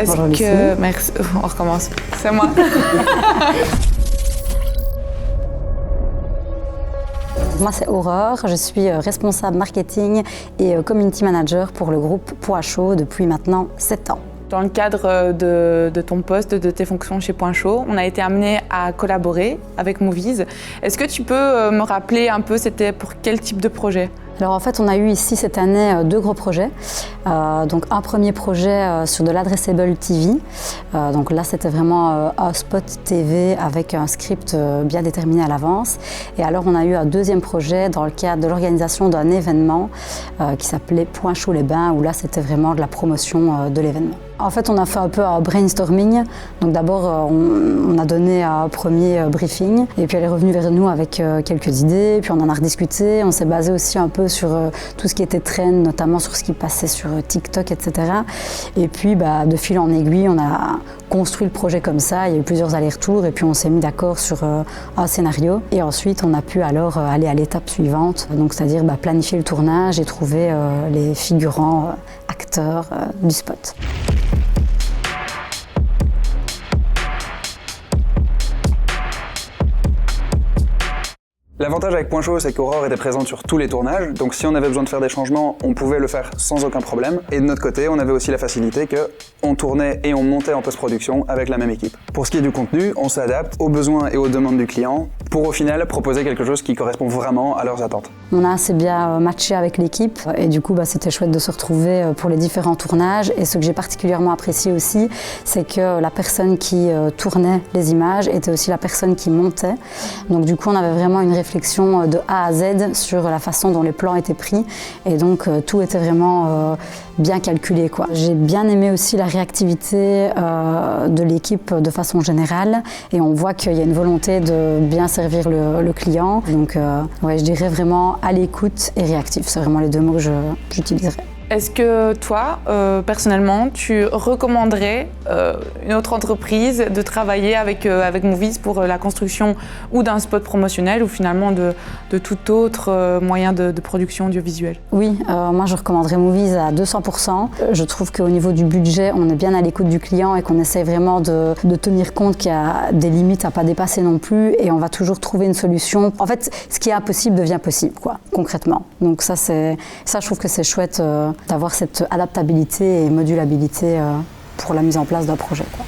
Bonjour Lucie. Merci. On recommence. C'est moi. Moi, c'est Aurore. Je suis responsable marketing et community manager pour le groupe Point Chaud depuis maintenant 7 ans. Dans le cadre de ton poste, de tes fonctions chez Point Chaud, on a été amené à collaborer avec Movies. Est-ce que tu peux me rappeler un peu, c'était pour quel type de projet ? Alors en fait, on a eu ici cette année 2 gros projets. Donc un premier projet sur de l'Addressable TV. Donc là, c'était vraiment un spot TV avec un script bien déterminé à l'avance. Et alors, on a eu un deuxième projet dans le cadre de l'organisation d'un événement qui s'appelait Point Chaud les Bains, où là, c'était vraiment de la promotion de l'événement. En fait, on a fait un peu un brainstorming. Donc d'abord, on a donné un premier briefing et puis elle est revenue vers nous avec quelques idées. Puis on en a rediscuté. On s'est basé aussi un peu sur tout ce qui était trend, notamment sur ce qui passait sur TikTok, etc. Et puis, de fil en aiguille, on a construit le projet comme ça. Il y a eu plusieurs allers-retours et puis on s'est mis d'accord sur un scénario. Et ensuite, on a pu alors aller à l'étape suivante, donc c'est-à-dire planifier le tournage et trouver les figurants, acteurs du spot. L'avantage avec Point Chaud, c'est qu'Aurore était présente sur tous les tournages, donc si on avait besoin de faire des changements, on pouvait le faire sans aucun problème. Et de notre côté, on avait aussi la facilité qu'on tournait et on montait en post-production avec la même équipe. Pour ce qui est du contenu, on s'adapte aux besoins et aux demandes du client pour au final proposer quelque chose qui correspond vraiment à leurs attentes. On a assez bien matché avec l'équipe et du coup c'était chouette de se retrouver pour les différents tournages. Et ce que j'ai particulièrement apprécié aussi, c'est que la personne qui tournait les images était aussi la personne qui montait. Donc du coup on avait vraiment une réflexion de A à Z sur la façon dont les plans étaient pris et donc tout était vraiment bien calculé, quoi. J'ai bien aimé aussi la réactivité de l'équipe de façon générale et on voit qu'il y a une volonté de bien servir le client. Donc ouais, je dirais vraiment à l'écoute et réactif, c'est vraiment les 2 mots que j'utiliserais. Est-ce que toi, personnellement, tu recommanderais une autre entreprise de travailler avec Movies pour la construction ou d'un spot promotionnel ou finalement de tout autre moyen de production audiovisuelle ? Oui, moi je recommanderais Movies à 200%. Je trouve qu'au niveau du budget, on est bien à l'écoute du client et qu'on essaye vraiment de tenir compte qu'il y a des limites à ne pas dépasser non plus et on va toujours trouver une solution. En fait, ce qui est impossible devient possible, quoi, concrètement. Donc ça, je trouve que c'est chouette d'avoir cette adaptabilité et modulabilité pour la mise en place d'un projet, quoi.